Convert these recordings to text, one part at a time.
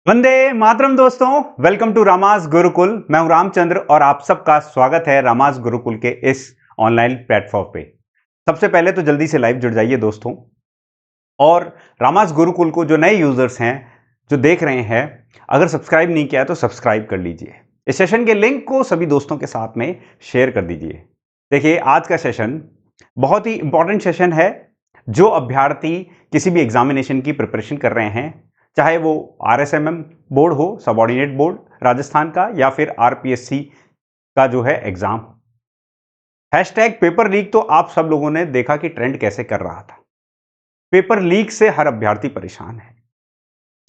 वंदे मातरम दोस्तों, welcome to रामास Gurukul. मैं हूं रामचंद्र और आप सबका स्वागत है रामास गुरुकुल के इस ऑनलाइन प्लेटफॉर्म पे। सबसे पहले तो जल्दी से लाइव जुड़ जाइए दोस्तों, और रामास गुरुकुल को जो नए यूजर्स हैं जो देख रहे हैं, अगर सब्सक्राइब नहीं किया तो सब्सक्राइब कर लीजिए। इस सेशन के लिंक को सभी दोस्तों के साथ में शेयर कर दीजिए। देखिए, आज का सेशन बहुत ही इंपॉर्टेंट सेशन है। जो अभ्यर्थी किसी भी एग्जामिनेशन की प्रिपरेशन कर रहे हैं, चाहे वो आरएसएमएम बोर्ड हो, सबऑर्डिनेट बोर्ड राजस्थान का, या फिर आरपीएससी का जो है एग्जाम, हैशटैग पेपर लीक तो आप सब लोगों ने देखा कि ट्रेंड कैसे कर रहा था। पेपर लीक से हर अभ्यर्थी परेशान है,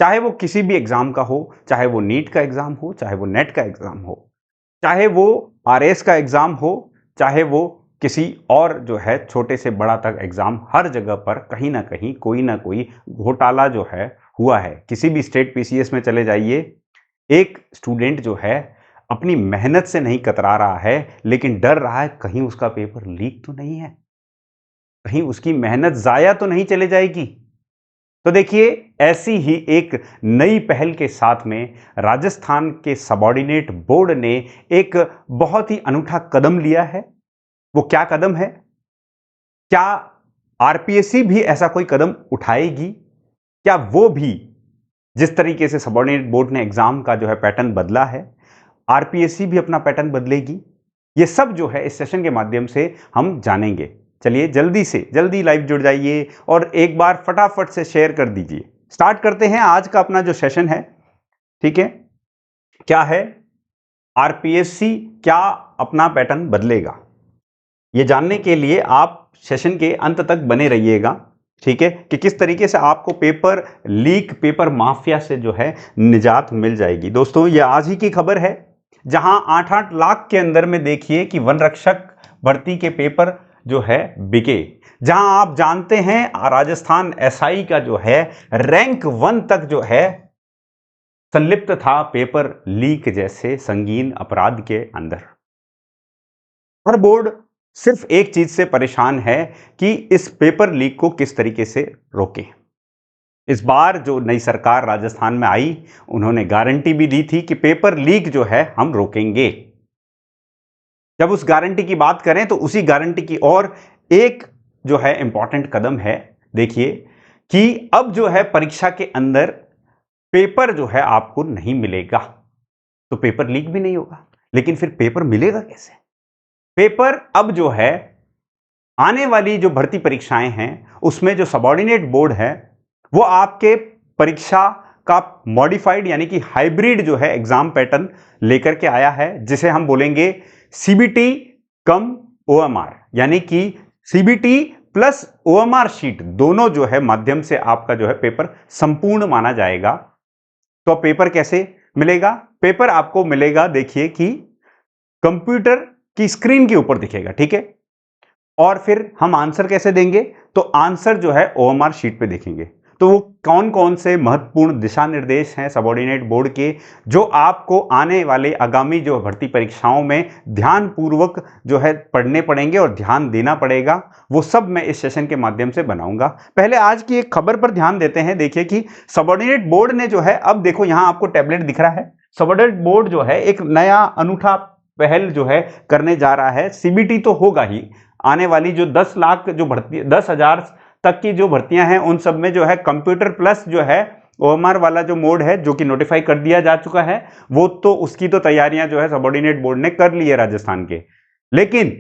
चाहे वो किसी भी एग्जाम का हो, चाहे वो नीट का एग्जाम हो, चाहे वो नेट का एग्जाम हो, चाहे वो आरएस का एग्जाम हो, चाहे वो किसी और जो है छोटे से बड़ा तक एग्जाम, हर जगह पर कहीं ना कोई घोटाला जो है हुआ है। किसी भी स्टेट पीसीएस में चले जाइए, एक स्टूडेंट जो है अपनी मेहनत से नहीं कतरा रहा है, लेकिन डर रहा है कहीं उसका पेपर लीक तो नहीं है, कहीं उसकी मेहनत जाया तो नहीं चले जाएगी। तो देखिए, ऐसी ही एक नई पहल के साथ में राजस्थान के सबऑर्डिनेट बोर्ड ने एक बहुत ही अनूठा कदम लिया है। वो क्या कदम है? क्या आरपीएससी भी ऐसा कोई कदम उठाएगी? क्या वो भी जिस तरीके से सबऑर्डिनेट बोर्ड ने एग्जाम का जो है पैटर्न बदला है, आरपीएससी भी अपना पैटर्न बदलेगी? ये सब जो है इस सेशन के माध्यम से हम जानेंगे। चलिए जल्दी से जल्दी लाइव जुड़ जाइए और एक बार फटाफट से शेयर कर दीजिए। स्टार्ट करते हैं आज का अपना जो सेशन है। ठीक है, क्या है? आरपीएससी क्या अपना पैटर्न बदलेगा? ये जानने के लिए आप सेशन के अंत तक बने रहिएगा, ठीक है, कि किस तरीके से आपको पेपर लीक, पेपर माफिया से जो है निजात मिल जाएगी। दोस्तों, ये आज ही की खबर है, जहां 8-8 लाख के अंदर में देखिए कि वन रक्षक भर्ती के पेपर जो है बिके। जहां आप जानते हैं राजस्थान एसआई का जो है रैंक 1 तक जो है संलिप्त था पेपर लीक जैसे संगीन अपराध के अंदर। हर बोर्ड सिर्फ एक चीज से परेशान है कि इस पेपर लीक को किस तरीके से रोके। इस बार जो नई सरकार राजस्थान में आई, उन्होंने गारंटी भी दी थी कि पेपर लीक जो है हम रोकेंगे। जब उस गारंटी की बात करें तो उसी गारंटी की और एक जो है इंपॉर्टेंट कदम है, देखिए, कि अब जो है परीक्षा के अंदर पेपर जो है आपको नहीं मिलेगा, तो पेपर लीक भी नहीं होगा। लेकिन फिर पेपर मिलेगा कैसे? पेपर अब जो है आने वाली जो भर्ती परीक्षाएं हैं, उसमें जो सबऑर्डिनेट बोर्ड है वो आपके परीक्षा का मॉडिफाइड यानी कि हाइब्रिड जो है एग्जाम पैटर्न लेकर के आया है, जिसे हम बोलेंगे सीबीटी कम ओएमआर, यानी कि सीबीटी प्लस ओएमआर शीट दोनों जो है माध्यम से आपका जो है पेपर संपूर्ण माना जाएगा। तो पेपर कैसे मिलेगा? पेपर आपको मिलेगा, देखिए, कि कंप्यूटर की स्क्रीन के ऊपर दिखेगा, ठीक है। और फिर हम आंसर कैसे देंगे? तो आंसर जो है ओएमआर शीट पे देखेंगे। तो वो कौन कौन से महत्वपूर्ण दिशा निर्देश हैं सबऑर्डिनेट बोर्ड के, जो आपको आने वाले आगामी जो भर्ती परीक्षाओं में ध्यान पूर्वक जो है पढ़ने पड़ेंगे और ध्यान देना पड़ेगा, वो सब मैं इस सेशन के माध्यम से बनाऊंगा। पहले आज की एक खबर पर ध्यान देते हैं। देखिए कि सबऑर्डिनेट बोर्ड ने जो है, अब देखो यहां आपको टैबलेट दिख रहा है, सबऑर्डिनेट बोर्ड जो है एक नया अनूठा पहल जो है करने जा रहा है। सीबीटी तो होगा ही, आने वाली जो 10 लाख जो भर्ती, 10,000 तक की जो भर्तियां हैं, उन सब में जो है कंप्यूटर प्लस जो है ओएमआर वाला जो मोड है, जो कि नोटिफाई कर दिया जा चुका है, वो तो उसकी तो तैयारियां जो है सबऑर्डिनेट बोर्ड ने कर ली है राजस्थान के। लेकिन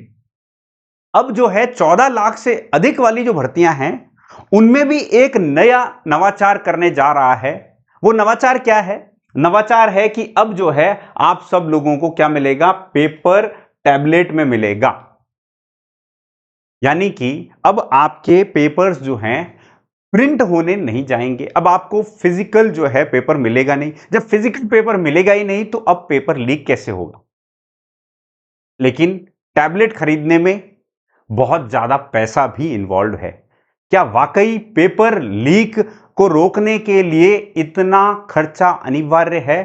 अब जो है 14 लाख से अधिक वाली जो भर्तियां हैं, उनमें भी एक नया नवाचार करने जा रहा है। वो नवाचार क्या है? नवाचार है कि अब जो है आप सब लोगों को क्या मिलेगा? पेपर टैबलेट में मिलेगा। यानी कि अब आपके पेपर्स जो हैं प्रिंट होने नहीं जाएंगे, अब आपको फिजिकल जो है पेपर मिलेगा नहीं। जब फिजिकल पेपर मिलेगा ही नहीं, तो अब पेपर लीक कैसे होगा? लेकिन टैबलेट खरीदने में बहुत ज्यादा पैसा भी इन्वॉल्व है। क्या वाकई पेपर लीक को रोकने के लिए इतना खर्चा अनिवार्य है?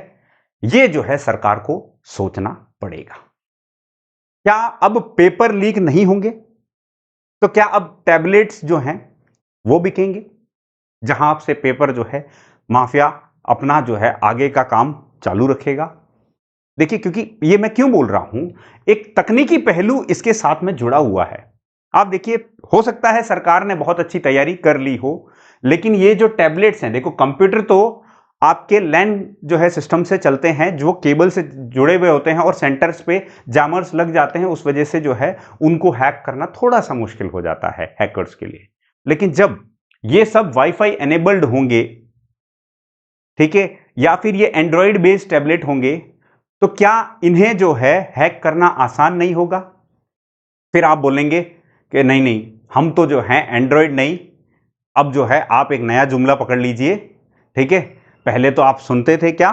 यह जो है सरकार को सोचना पड़ेगा। क्या अब पेपर लीक नहीं होंगे? तो क्या अब टैबलेट्स जो हैं वो बिकेंगे, जहां आपसे पेपर जो है माफिया अपना जो है आगे का काम चालू रखेगा। देखिए, क्योंकि ये मैं क्यों बोल रहा हूं, एक तकनीकी पहलू इसके साथ में जुड़ा हुआ है। आप देखिए, हो सकता है सरकार ने बहुत अच्छी तैयारी कर ली हो, लेकिन ये जो टैबलेट्स हैं, देखो कंप्यूटर तो आपके लैन जो है सिस्टम से चलते हैं, जो केबल से जुड़े हुए होते हैं और सेंटर्स पे जैमर्स लग जाते हैं, उस वजह से जो है उनको हैक करना थोड़ा सा मुश्किल हो जाता है हैकर्स के लिए। लेकिन जब ये सब वाईफाई एनेबल्ड होंगे, ठीक है, या फिर ये एंड्रॉइड बेस्ड टैबलेट होंगे, तो क्या इन्हें जो है हैक करना आसान नहीं होगा? फिर आप बोलेंगे कि नहीं नहीं, हम तो जो है एंड्रॉइड नहीं। अब जो है आप एक नया जुमला पकड़ लीजिए, ठीक है। पहले तो आप सुनते थे क्या,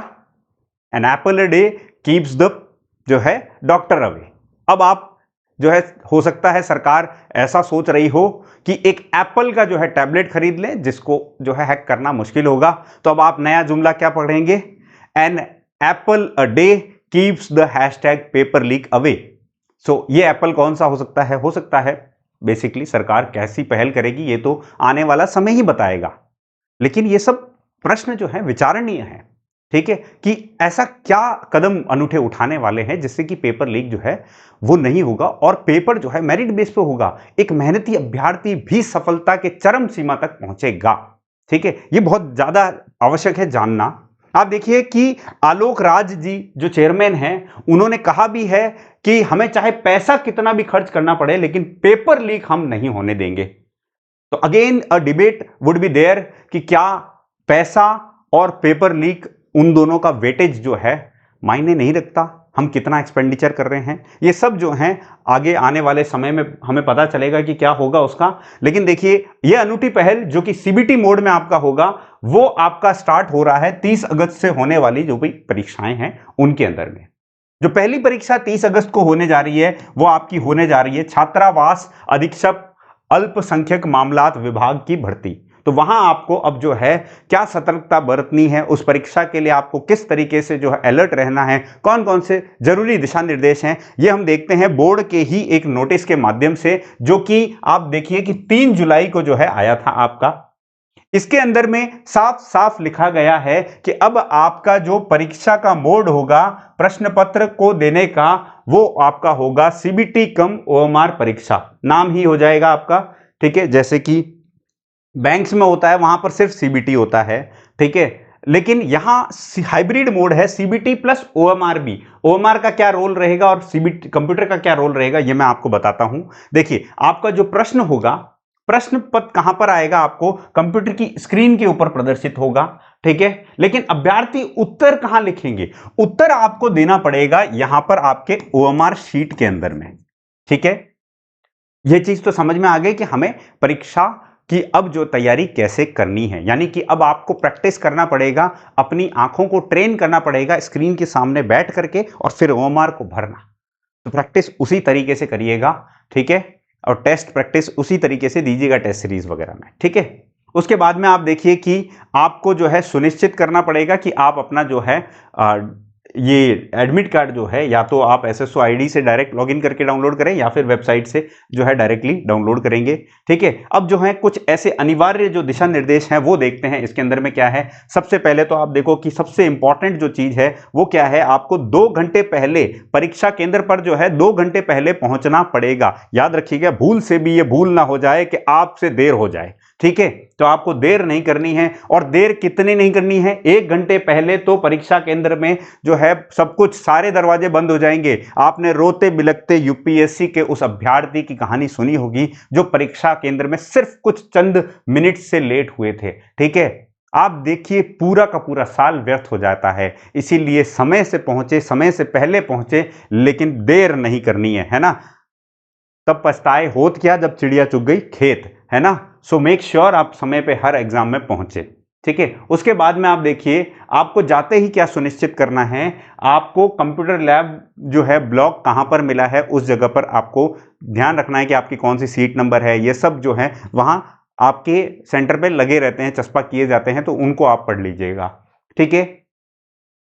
an apple a day keeps the जो है डॉक्टर अवे। अब आप जो है, हो सकता है सरकार ऐसा सोच रही हो कि एक एप्पल का जो है टैबलेट खरीद लें जिसको जो है हैक करना मुश्किल होगा। तो अब आप नया जुमला क्या पढ़ेंगे, an apple a day keeps the hashtag paper leak away. सो ये एप्पल कौन सा हो सकता है बेसिकली सरकार कैसी पहल करेगी ये तो आने वाला समय ही बताएगा। लेकिन ये सब प्रश्न जो है विचारणीय है, ठीक है, कि ऐसा क्या कदम अनूठे उठाने वाले हैं जिससे कि पेपर लीक जो है वो नहीं होगा और पेपर जो है मेरिट बेस पे होगा, एक मेहनती अभ्यर्थी भी सफलता के चरम सीमा तक पहुंचेगा। ठीक है, ये बहुत ज्यादा आवश्यक है जानना। आप देखिए कि आलोक राज जी जो चेयरमैन हैं, उन्होंने कहा भी है कि हमें चाहे पैसा कितना भी खर्च करना पड़े लेकिन पेपर लीक हम नहीं होने देंगे। तो again a debate would be there कि क्या पैसा और पेपर लीक, उन दोनों का वेटेज जो है मायने नहीं रखता, हम कितना एक्सपेंडिचर कर रहे हैं, ये सब जो हैं आगे आने वाले समय में हमें पता चलेगा कि क्या होगा उसका। लेकिन देखिए, ये अनूठी पहल जो कि सीबीटी मोड में आपका होगा, वो आपका स्टार्ट हो रहा है 30 अगस्त से होने वाली जो भी परीक्षाएं हैं उनके अंदर में। जो पहली परीक्षा 30 अगस्त को होने जा रही है वो आपकी होने जा रही है छात्रावास अधीक्षक अल्पसंख्यक मामलात विभाग की भर्ती। तो वहां आपको अब जो है क्या सतर्कता बरतनी है, उस परीक्षा के लिए आपको किस तरीके से जो है अलर्ट रहना है, कौन कौन से जरूरी दिशा निर्देश हैं, ये हम देखते हैं बोर्ड के ही एक नोटिस के माध्यम से, जो कि आप देखिए कि 3 जुलाई को जो है आया था आपका। इसके अंदर में साफ साफ लिखा गया है कि अब आपका जो परीक्षा का मोड होगा प्रश्न पत्र को देने का, वो आपका होगा सीबीटी कम ओएमआर परीक्षा, नाम ही हो जाएगा आपका। ठीक है, जैसे कि बैंक्स में होता है वहां पर सिर्फ सीबीटी होता है, ठीक है, लेकिन यहां हाइब्रिड मोड है, सीबीटी प्लस ओएमआर भी। ओएमआर का क्या रोल रहेगा और सीबीटी कंप्यूटर का क्या रोल रहेगा ये मैं आपको बताता हूं। देखिए, आपका जो प्रश्न होगा, प्रश्न पत्र कहां पर आएगा, आपको कंप्यूटर की स्क्रीन के ऊपर प्रदर्शित होगा, ठीक है, लेकिन अभ्यर्थी उत्तर कहां लिखेंगे, उत्तर आपको देना पड़ेगा यहां पर आपके ओएमआर शीट के अंदर में। ठीक है, यह चीज तो समझ में आ गई कि हमें परीक्षा कि अब जो तैयारी कैसे करनी है, यानी कि अब आपको प्रैक्टिस करना पड़ेगा, अपनी आंखों को ट्रेन करना पड़ेगा स्क्रीन के सामने बैठ करके और फिर ओएमआर को भरना। तो प्रैक्टिस उसी तरीके से करिएगा, ठीक है, और टेस्ट प्रैक्टिस उसी तरीके से दीजिएगा टेस्ट सीरीज वगैरह में, ठीक है। उसके बाद में आप देखिए कि आपको जो है सुनिश्चित करना पड़ेगा कि आप अपना जो है ये एडमिट कार्ड जो है या तो आप एसएसओ आईडी से डायरेक्ट लॉगिन करके डाउनलोड करें या फिर वेबसाइट से जो है डायरेक्टली डाउनलोड करेंगे, ठीक है। अब जो है कुछ ऐसे अनिवार्य जो दिशा निर्देश हैं वो देखते हैं इसके अंदर में क्या है। सबसे पहले तो आप देखो कि सबसे इंपॉर्टेंट जो चीज है वो क्या है, आपको 2 घंटे पहले परीक्षा केंद्र पर जो है 2 घंटे पहले पहुंचना पड़ेगा। याद रखिएगा, भूल से भी ये भूल ना हो जाए कि आपसे देर हो जाए, ठीक है। तो आपको देर नहीं करनी है, और देर कितनी नहीं करनी है, 1 घंटे पहले तो परीक्षा केंद्र में जो है सब कुछ, सारे दरवाजे बंद हो जाएंगे। आपने रोते बिलखते यूपीएससी के उस अभ्यर्थी की कहानी सुनी होगी जो परीक्षा केंद्र में सिर्फ कुछ चंद मिनट से लेट हुए थे, ठीक है। आप देखिए पूरा का पूरा साल व्यर्थ हो जाता है, इसीलिए समय से पहुंचे, समय से पहले पहुंचे, लेकिन देर नहीं करनी है ना। तब पछताए होत क्या जब चिड़िया चुग गई खेत, है ना। सो मेक श्योर आप समय पे हर एग्जाम में पहुंचे, ठीक है। उसके बाद में आप देखिए, आपको जाते ही क्या सुनिश्चित करना है, आपको कंप्यूटर लैब जो है ब्लॉक कहां पर मिला है उस जगह पर आपको ध्यान रखना है कि आपकी कौन सी सीट नंबर है। ये सब जो है वहां आपके सेंटर पे लगे रहते हैं, चस्पा किए जाते हैं, तो उनको आप पढ़ लीजिएगा, ठीक है।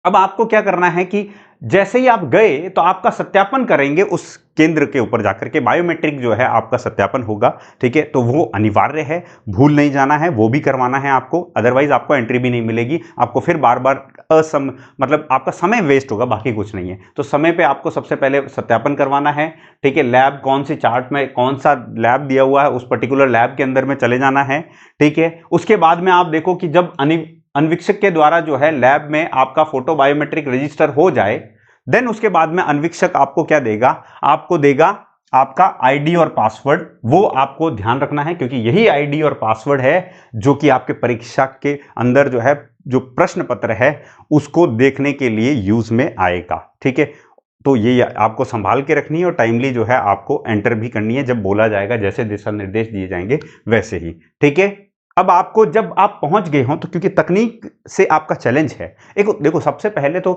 अब आपको क्या करना है कि जैसे ही आप गए तो आपका सत्यापन करेंगे उस केंद्र के ऊपर जाकर के, बायोमेट्रिक जो है आपका सत्यापन होगा, ठीक है। तो वो अनिवार्य है, भूल नहीं जाना है, वो भी करवाना है आपको, अदरवाइज आपको एंट्री भी नहीं मिलेगी। आपको फिर बार बार मतलब आपका समय वेस्ट होगा, बाकी कुछ नहीं है। तो समय पे आपको सबसे पहले सत्यापन करवाना है, ठीक है। लैब कौन सी चार्ट में कौन सा लैब दिया हुआ है, उस पर्टिकुलर लैब के अंदर में चले जाना है, ठीक है। उसके बाद में आप देखो कि जब अन्वीक्षक के द्वारा जो है लैब में आपका फोटो बायोमेट्रिक रजिस्टर हो जाए, देन उसके बाद में अन्वीक्षक आपको क्या देगा, आपको देगा आपका आईडी और पासवर्ड। वो आपको ध्यान रखना है, क्योंकि यही आईडी और पासवर्ड है जो कि आपके परीक्षा के अंदर जो है, जो प्रश्न पत्र है उसको देखने के लिए यूज में आएगा, ठीक है। तो ये आपको संभाल के रखनी है और टाइमली जो है आपको एंटर भी करनी है जब बोला जाएगा, जैसे दिशा निर्देश दिए जाएंगे वैसे ही, ठीक है। अब आपको जब आप पहुंच गए हो, तो क्योंकि तकनीक से आपका चैलेंज है, एक देखो सबसे पहले तो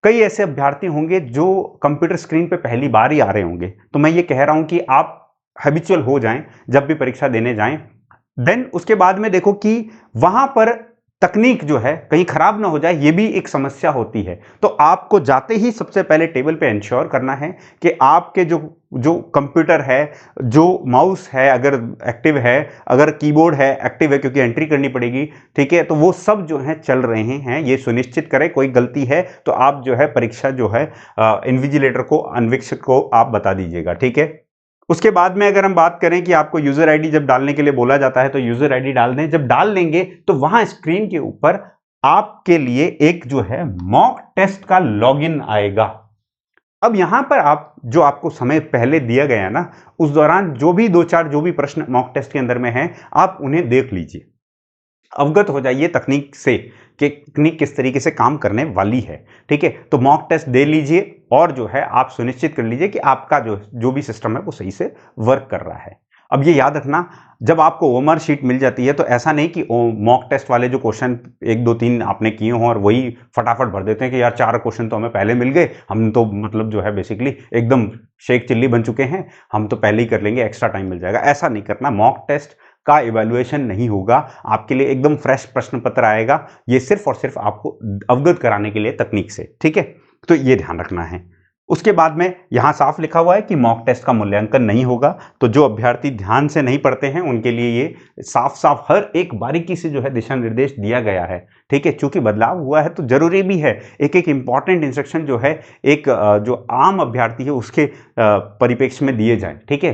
कई ऐसे अभ्यर्थी होंगे जो कंप्यूटर स्क्रीन पे पहली बार ही आ रहे होंगे, तो मैं ये कह रहा हूं कि आप हैबिचुअल हो जाएं जब भी परीक्षा देने जाएं। देन उसके बाद में देखो कि वहां पर तकनीक जो है कहीं खराब ना हो जाए, ये भी एक समस्या होती है। तो आपको जाते ही सबसे पहले टेबल पे इंश्योर करना है कि आपके जो जो कंप्यूटर है, जो माउस है अगर एक्टिव है, अगर कीबोर्ड है एक्टिव है, क्योंकि एंट्री करनी पड़ेगी, ठीक है। तो वो सब जो है चल रहे हैं, ये सुनिश्चित करें। कोई गलती है तो आप जो है परीक्षा जो है इन्विजिलेटर को, अन्वीक्षक को आप बता दीजिएगा, ठीक है। उसके बाद में अगर हम बात करें कि आपको यूजर आईडी जब डालने के लिए बोला जाता है तो यूजर आईडी डाल दें। जब डाल लेंगे तो वहां स्क्रीन के ऊपर आपके लिए एक जो है मॉक टेस्ट का लॉगिन आएगा। अब यहां पर आप जो आपको समय पहले दिया गया ना, उस दौरान जो भी दो चार जो भी प्रश्न मॉक टेस्ट के अंदर में हैं, आप उन्हें देख लीजिए, अवगत हो जाइए तकनीक से कि तकनीक किस तरीके से काम करने वाली है, ठीक है। तो मॉक टेस्ट दे लीजिए और जो है आप सुनिश्चित कर लीजिए कि आपका जो भी सिस्टम है वो सही से वर्क कर रहा है। अब ये याद रखना, जब आपको ओएमआर शीट मिल जाती है तो ऐसा नहीं कि मॉक टेस्ट वाले जो क्वेश्चन 1 2 3 आपने किए हों और वही फटाफट भर देते हैं कि यार 4 क्वेश्चन तो हमें पहले मिल गए, हम तो मतलब जो है बेसिकली एकदम शेख चिल्ली बन चुके हैं, हम तो पहले ही कर लेंगे, एक्स्ट्रा टाइम मिल जाएगा। ऐसा नहीं करना। मॉक टेस्ट का इवैल्यूएशन नहीं होगा, आपके लिए एकदम फ्रेश प्रश्न पत्र आएगा, ये सिर्फ और सिर्फ आपको अवगत कराने के लिए तकनीक से, ठीक है। तो ये ध्यान रखना है। उसके बाद में यहां साफ लिखा हुआ है कि मॉक टेस्ट का मूल्यांकन नहीं होगा। तो जो अभ्यर्थी ध्यान से नहीं पढ़ते हैं उनके लिए ये साफ साफ हर एक बारीकी से जो है दिशा निर्देश दिया गया है, ठीक है। चूंकि बदलाव हुआ है तो जरूरी भी है एक एक इंपॉर्टेंट इंस्ट्रक्शन जो है एक जो आम अभ्यर्थी है उसके परिप्रेक्ष्य में दिए जाए, ठीक है।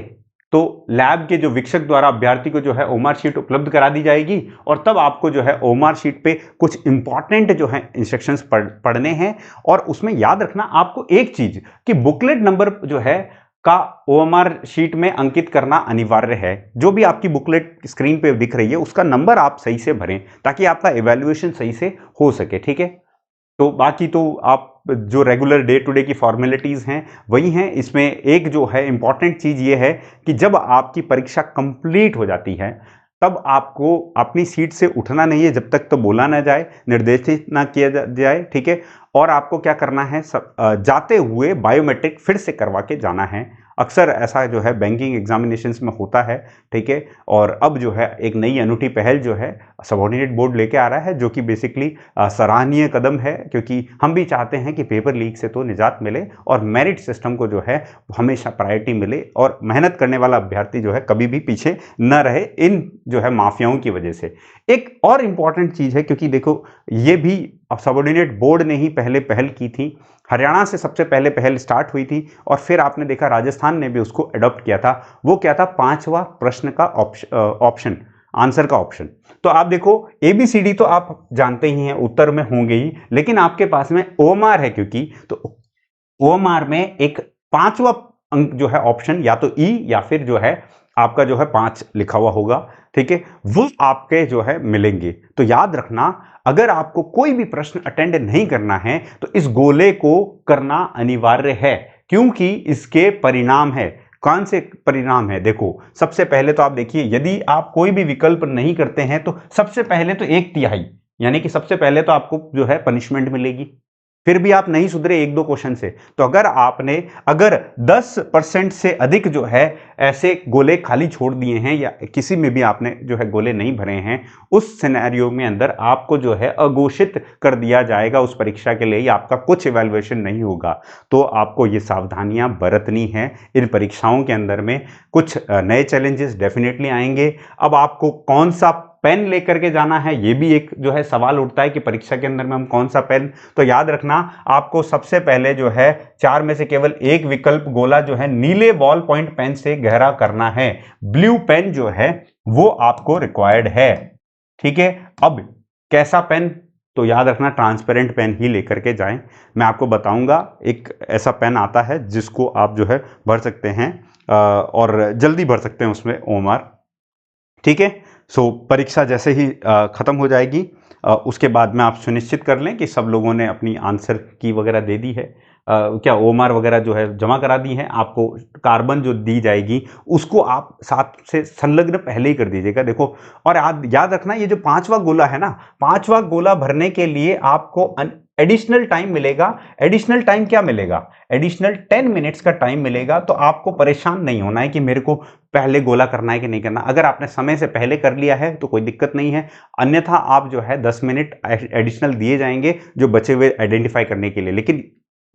तो लैब के जो वीक्षक द्वारा अभ्यर्थी को जो है ओएमआर शीट उपलब्ध करा दी जाएगी और तब आपको जो है ओएमआर शीट पे कुछ इंपॉर्टेंट जो है इंस्ट्रक्शंस पढ़ने हैं। और उसमें याद रखना आपको एक चीज कि बुकलेट नंबर जो है का ओएमआर शीट में अंकित करना अनिवार्य है। जो भी आपकी बुकलेट स्क्रीन पे दिख रही है उसका नंबर आप सही से भरें ताकि आपका इवैल्यूएशन सही से हो सके, ठीक है। तो बाकी तो आप जो रेगुलर डे टू डे की फॉर्मेलिटीज़ हैं वही हैं। इसमें एक जो है इंपॉर्टेंट चीज़ ये है कि जब आपकी परीक्षा कंप्लीट हो जाती है तब आपको अपनी सीट से उठना नहीं है जब तक तो बोला ना जाए, निर्देशित ना किया जाए, ठीक है। और आपको क्या करना है, जाते हुए बायोमेट्रिक फिर से करवा के जाना है। अक्सर ऐसा जो है बैंकिंग एग्जामिनेशंस में होता है, ठीक है। और अब जो है एक नई अनूठी पहल जो है सबऑर्डिनेट बोर्ड लेके आ रहा है, जो कि बेसिकली सराहनीय कदम है, क्योंकि हम भी चाहते हैं कि पेपर लीक से तो निजात मिले और मेरिट सिस्टम को जो है हमेशा प्रायोरिटी मिले और मेहनत करने वाला अभ्यर्थी जो है कभी भी पीछे न रहे इन जो है माफियाओं की वजह से। एक और इम्पॉर्टेंट चीज़ है, क्योंकि देखो ये भी सबऑर्डिनेट बोर्ड ने ही पहले पहल की थी, हरियाणा से सबसे पहले पहल स्टार्ट हुई थी और फिर आपने देखा राजस्थान ने भी उसको अडॉप्ट किया था। वो क्या था, 5वां प्रश्न का ऑप्शन, आंसर का ऑप्शन। तो आप देखो ABCD तो आप जानते ही हैं, उत्तर में होंगे ही, लेकिन आपके पास में OMR है, क्योंकि तो OMR में एक 5वां अंक जो है ऑप्शन या तो E या फिर जो है आपका जो है 5 लिखा हुआ होगा, ठीक है, वो आपके जो है मिलेंगे। तो याद रखना, अगर आपको कोई भी प्रश्न अटेंड नहीं करना है तो इस गोले को करना अनिवार्य है, क्योंकि इसके परिणाम है। कौन से परिणाम है, देखो सबसे पहले तो आप देखिए, यदि आप कोई भी विकल्प नहीं करते हैं तो सबसे पहले तो 1/3 यानी कि सबसे पहले तो आपको जो है पनिशमेंट मिलेगी, फिर भी आप नहीं सुधरे 1-2 क्वेश्चन से, तो अगर 10% से अधिक जो है ऐसे गोले खाली छोड़ दिए हैं या किसी में भी आपने जो है गोले नहीं भरे हैं, उस सिनेरियो में अंदर आपको जो है अघोषित कर दिया जाएगा उस परीक्षा के लिए, या आपका कुछ इवैल्यूएशन नहीं होगा। तो आपको ये सावधानियां बरतनी है। इन परीक्षाओं के अंदर में कुछ नए चैलेंजेस डेफिनेटली आएंगे। अब आपको कौन सा पेन लेकर के जाना है, ये भी एक जो है सवाल उठता है कि परीक्षा के अंदर में हम कौन सा पेन। तो याद रखना, आपको सबसे पहले जो है 4 में से केवल एक विकल्प गोला जो है नीले बॉल पॉइंट पेन से गहरा करना है। ब्लू पेन जो है वो आपको रिक्वायर्ड है। ठीक है, अब कैसा पेन, तो याद रखना ट्रांसपेरेंट पेन ही लेकर के जाएं। मैं आपको बताऊंगा, एक ऐसा पेन आता है जिसको आप जो है भर सकते हैं और जल्दी भर सकते हैं उसमें ओमआर। ठीक है, सो परीक्षा जैसे ही ख़त्म हो जाएगी उसके बाद में आप सुनिश्चित कर लें कि सब लोगों ने अपनी आंसर की वगैरह दे दी है, क्या ओमआर वगैरह जो है जमा करा दी है। आपको कार्बन जो दी जाएगी उसको आप साथ से संलग्न पहले ही कर दीजिएगा। देखो, और याद रखना, ये जो 5वां गोला है ना, 5वां गोला भरने के लिए आपको एडिशनल टाइम मिलेगा। एडिशनल टाइम क्या मिलेगा? एडिशनल 10 मिनट्स का टाइम मिलेगा। तो आपको परेशान नहीं होना है कि मेरे को पहले गोला करना है कि नहीं करना। अगर आपने समय से पहले कर लिया है तो कोई दिक्कत नहीं है, अन्यथा आप जो है 10 मिनट एडिशनल दिए जाएंगे जो बचे हुए आइडेंटिफाई करने के लिए। लेकिन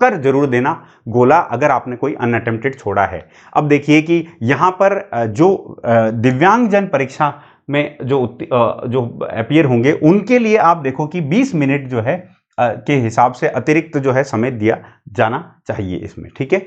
कर जरूर देना गोला अगर आपने कोई अनअटेम्प्टेड छोड़ा है। अब देखिए कि यहां पर जो दिव्यांगजन परीक्षा में जो अपीयर होंगे उनके लिए आप देखो कि 20 मिनट जो है के हिसाब से अतिरिक्त जो है समय दिया जाना चाहिए इसमें। ठीक है,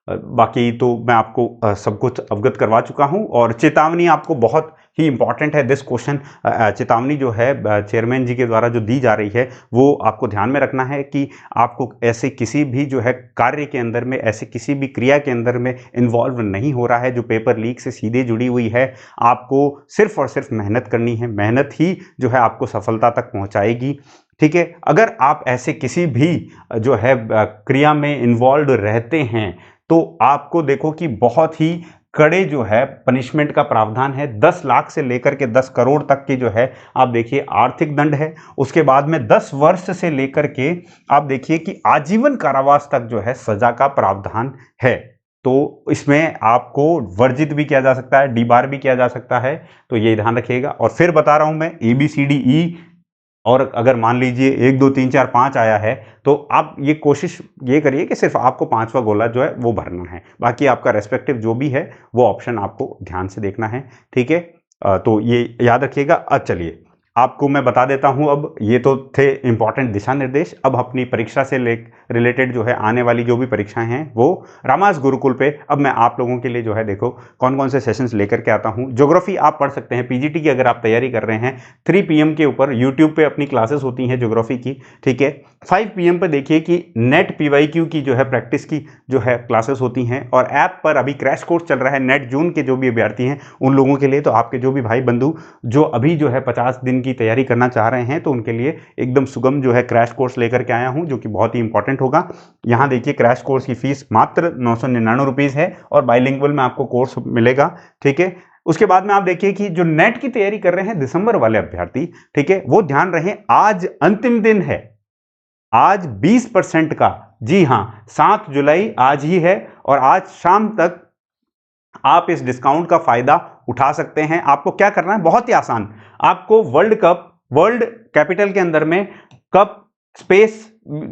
बाकी तो मैं आपको सब कुछ अवगत करवा चुका हूं। और चेतावनी आपको बहुत ही इंपॉर्टेंट है। दिस क्वेश्चन चेतावनी जो है चेयरमैन जी के द्वारा जो दी जा रही है वो आपको ध्यान में रखना है कि आपको ऐसे किसी भी जो है कार्य के अंदर में, ऐसे किसी भी क्रिया के अंदर में इन्वॉल्व नहीं हो रहा है जो पेपर लीक से सीधे जुड़ी हुई है। आपको सिर्फ और सिर्फ मेहनत करनी है, मेहनत ही जो है आपको सफलता तक पहुंचाएगी। ठीक है, अगर आप ऐसे किसी भी जो है क्रिया में इन्वॉल्व रहते हैं तो आपको देखो कि बहुत ही कड़े जो है पनिशमेंट का प्रावधान है। 10 लाख से लेकर के 10 करोड़ तक की जो है आप देखिए आर्थिक दंड है। उसके बाद में 10 वर्ष से लेकर के आप देखिए कि आजीवन कारावास तक जो है सजा का प्रावधान है। तो इसमें आपको वर्जित भी किया जा सकता है, डीबार भी किया जा सकता है। तो ये ध्यान रखिएगा। और फिर बता रहा हूं मैं, ABCDE और अगर मान लीजिए 1 2 3 4 5 आया है तो आप ये कोशिश ये करिए कि सिर्फ आपको 5वां गोला जो है वो भरना है। बाकी आपका रेस्पेक्टिव जो भी है वो ऑप्शन आपको ध्यान से देखना है। ठीक है, तो ये याद रखिएगा। अब चलिए आपको मैं बता देता हूं, अब ये तो थे इंपॉर्टेंट दिशा निर्देश। अब अपनी परीक्षा से रिलेटेड जो है आने वाली जो भी परीक्षाएं हैं वो रामास गुरुकुल पे अब मैं आप लोगों के लिए जो है देखो कौन कौन से सेशंस लेकर के आता हूं। ज्योग्राफी आप पढ़ सकते हैं, पीजीटी की अगर आप तैयारी कर रहे हैं 3 PM के ऊपर यूट्यूब पे अपनी क्लासेस होती हैं ज्योग्राफी की। ठीक है, 5 PM पे देखिए कि नेट PYQ की जो है प्रैक्टिस की जो है क्लासेस होती हैं। और ऐप पर अभी क्रैश कोर्स चल रहा है नेट जून के जो भी अभ्यर्थी हैं उन लोगों के लिए। तो आपके जो भी भाई बंधु जो अभी जो है 50 दिन की तैयारी करना चाह रहे हैं तो उनके लिए एकदम सुगम जो है क्रैश कोर्स लेकर के आया हूं जो कि बहुत ही इंपॉर्टेंट होगा। यहां देखिए क्रैश कोर्स की फीस मात्र 999 रुपीज है और बाइलिंगुअल में आपको कोर्स मिलेगा। ठीक है, उसके बाद में आप देखिए कि जो नेट की तैयारी कर रहे हैं दिसंबर वाले अभ्यर्थी, ठीक है, वो ध्यान रहे आज अंतिम दिन है, आज 20% का, जी हां 7 जुलाई आज ही है और आज शाम तक आप इस डिस्काउंट का फायदा उठा सकते हैं। आपको क्या करना है, बहुत ही आसान, आपको वर्ल्ड कैपिटल के अंदर में कप स्पेस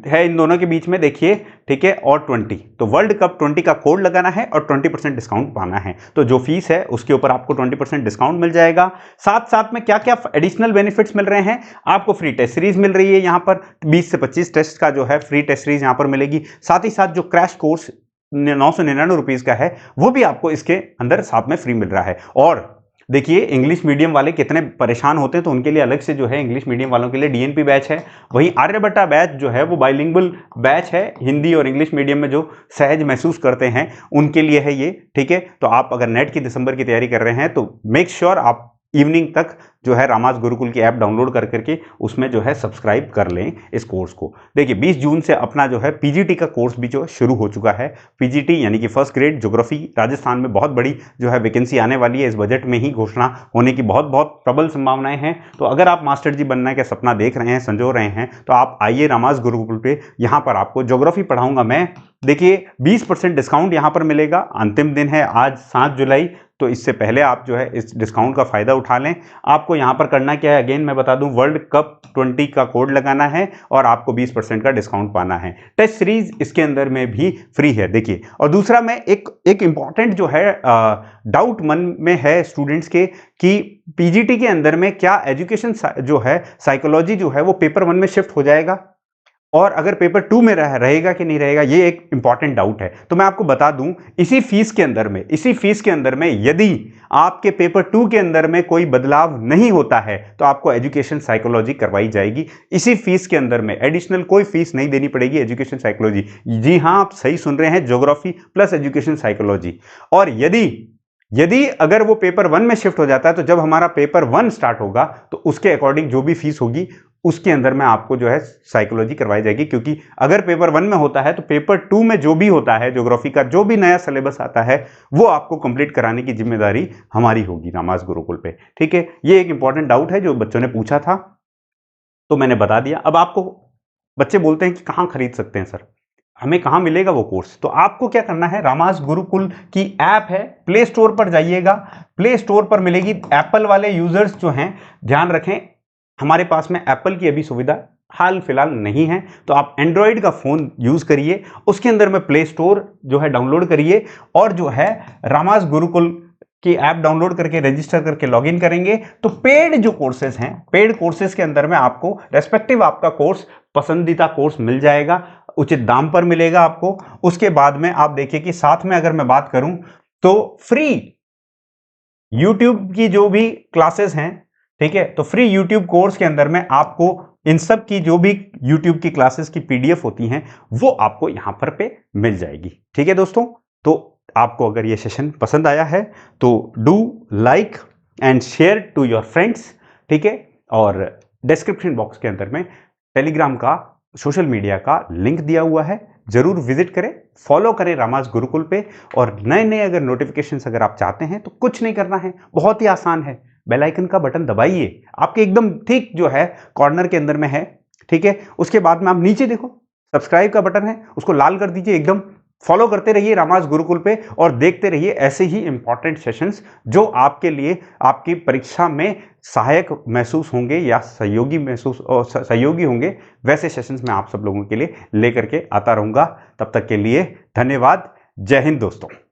है इन दोनों के बीच में देखिए, ठीक है, और 20, तो वर्ल्ड कप 20 का कोड लगाना है और 20% डिस्काउंट पाना है। तो जो फीस है उसके ऊपर आपको 20% डिस्काउंट मिल जाएगा। साथ साथ में क्या क्या एडिशनल बेनिफिट्स मिल रहे हैं, आपको फ्री टेस्ट सीरीज मिल रही है, यहां पर 20 से 25 टेस्ट का जो है फ्री टेस्ट सीरीज यहां पर मिलेगी। साथ ही साथ जो क्रैश कोर्स 999 रुपीज का है वो भी आपको इसके अंदर साथ में फ्री मिल रहा है। और देखिए इंग्लिश मीडियम वाले कितने परेशान होते हैं तो उनके लिए अलग से जो है इंग्लिश मीडियम वालों के लिए DNP बैच है। वहीं आर्यभट्टा बैच जो है वो बाइलिंगुअल बैच है, हिंदी और इंग्लिश मीडियम में जो सहज महसूस करते हैं उनके लिए है ये। ठीक है, तो आप अगर नेट की दिसंबर की तैयारी कर रहे हैं तो मेक श्योर आप इवनिंग तक जो है रामास गुरुकुल की ऐप डाउनलोड कर करके उसमें जो है सब्सक्राइब कर लें इस कोर्स को। देखिए 20 जून से अपना जो है पीजीटी का कोर्स भी जो शुरू हो चुका है। पीजीटी यानी कि फर्स्ट ग्रेड ज्योग्राफी, राजस्थान में बहुत बड़ी जो है वैकेंसी आने वाली है, इस बजट में ही घोषणा होने की बहुत बहुत प्रबल संभावनाएं हैं। तो अगर आप मास्टर जी बनने का सपना देख रहे हैं, संजो रहे हैं, तो आप आइए रामास गुरुकुल पे, यहाँ पर आपको ज्योग्राफी पढ़ाऊंगा मैं। देखिए 20% डिस्काउंट यहाँ पर मिलेगा। अंतिम दिन है आज 7 जुलाई, तो इससे पहले आप जो है इस डिस्काउंट का फायदा उठा लें। आपको यहाँ पर करना क्या है, अगेन मैं बता दूं, वर्ल्ड कप 20 का कोड लगाना है और आपको 20% का डिस्काउंट पाना है। टेस्ट सीरीज इसके अंदर में भी फ्री है। देखिए, और दूसरा मैं एक इंपॉर्टेंट जो है डाउट मन में है स्टूडेंट्स के कि पीजीटी के अंदर में क्या एजुकेशन जो है साइकोलॉजी जो है वो पेपर 1 में शिफ्ट हो जाएगा, और अगर पेपर 2 में रहेगा कि नहीं रहेगा, ये एक इंपॉर्टेंट डाउट है। तो मैं आपको बता दूं, इसी फीस के अंदर में यदि आपके पेपर 2 के अंदर में कोई बदलाव नहीं होता है तो आपको एजुकेशन साइकोलॉजी करवाई जाएगी। इसी फीस के अंदर में एडिशनल कोई फीस नहीं देनी पड़ेगी एजुकेशन साइकोलॉजी। जी हां, आप सही सुन रहे हैं, ज्योग्राफी प्लस एजुकेशन साइकोलॉजी। और यदि अगर वो पेपर 1 में शिफ्ट हो जाता है तो जब हमारा पेपर 1 स्टार्ट होगा तो उसके अकॉर्डिंग जो भी फीस होगी उसके अंदर में आपको जो है साइकोलॉजी करवाई जाएगी। क्योंकि अगर पेपर 1 में होता है तो पेपर 2 में जो भी होता है ज्योग्राफी का, जो भी नया सिलेबस आता है, वो आपको कंप्लीट कराने की जिम्मेदारी हमारी होगी रामास गुरुकुल पे। ठीक है, ये एक इंपॉर्टेंट डाउट है जो बच्चों ने पूछा था, तो मैंने बता दिया। अब आपको बच्चे बोलते हैं कि कहां खरीद सकते हैं सर, हमें कहां मिलेगा वो कोर्स? तो आपको क्या करना है, रामास गुरुकुल की ऐप है, प्ले स्टोर पर जाइएगा, प्ले स्टोर पर मिलेगी। एप्पल वाले यूजर्स जो हैं ध्यान रखें, हमारे पास में एप्पल की अभी सुविधा हाल फिलहाल नहीं है, तो आप एंड्रॉयड का फोन यूज करिए, उसके अंदर में प्ले स्टोर जो है डाउनलोड करिए और जो है रामास गुरुकुल की ऐप डाउनलोड करके रजिस्टर करके लॉगिन करेंगे तो पेड जो कोर्सेज हैं, पेड कोर्सेज के अंदर में आपको रेस्पेक्टिव आपका कोर्स, पसंदीदा कोर्स मिल जाएगा, उचित दाम पर मिलेगा आपको। उसके बाद में आप देखिए कि साथ में अगर मैं बात करूं तो फ्री यूट्यूब की जो भी क्लासेस हैं, ठीक है, तो फ्री यूट्यूब कोर्स के अंदर में आपको इन सब की जो भी यूट्यूब की क्लासेस की पीडीएफ होती हैं वो आपको यहां पर पे मिल जाएगी। ठीक है दोस्तों, तो आपको अगर ये सेशन पसंद आया है तो do like and share to your friends. ठीक है, और डिस्क्रिप्शन बॉक्स के अंदर में टेलीग्राम का, सोशल मीडिया का लिंक दिया हुआ है, जरूर विजिट करें, फॉलो करें रामास गुरुकुल पे। और नए नए अगर नोटिफिकेशंस अगर आप चाहते हैं तो कुछ नहीं करना है, बहुत ही आसान है, बेल आइकन का बटन दबाइए, आपके एकदम ठीक जो है कॉर्नर के अंदर में है। ठीक है, उसके बाद में आप नीचे देखो सब्सक्राइब का बटन है, उसको लाल कर दीजिए एकदम। फॉलो करते रहिए रामास गुरुकुल पे और देखते रहिए ऐसे ही इंपॉर्टेंट सेशंस जो आपके लिए आपकी परीक्षा में सहायक महसूस होंगे या सहयोगी होंगे। वैसे सेशंस मैं आप सब लोगों के लिए लेकर के आता रहूंगा। तब तक के लिए धन्यवाद। जय हिंद दोस्तों।